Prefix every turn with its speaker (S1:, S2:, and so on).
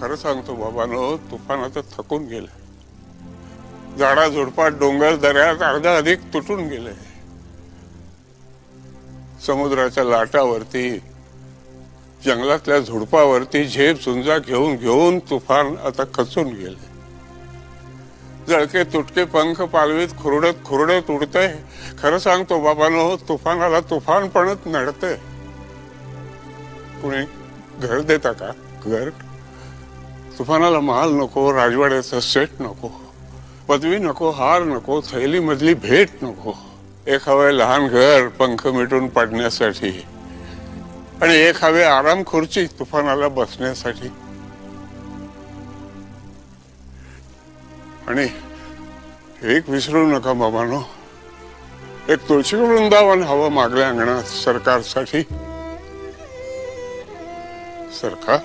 S1: खरं सांगतो बाबांनो, तुफान आता थकून गेलं. झाडा झुडपात डोंगर दऱ्यात अर्धा अधिक तुटून गेले. समुद्राच्या लाटावरती जंगलातल्या झुडपावरती झेप झुंजा घेऊन घेऊन तुफान आता खचून गेले. जळके तुटके पंख पालवीत खुरडत खुरडत उडतंय. खरं सांगतो बाबांनो, तुफानाला तुफानपणच नडतंय. कुणी घर देता का? घर तुफानाला माल नको, राजवाड्याचा सेट नको, पदवी नको, हार नको, थैली मधली भेट नको. एक हवंय लहान घर पंख मिटून पडण्यासाठी, आणि एक हवे आराम खुर्ची तुफानाला बसण्यासाठी. आणि एक विसरू नका बाबांनो, एक तुळशी वृंदावन हवं मागल्या अंगणात सरकारसाठी. सरकार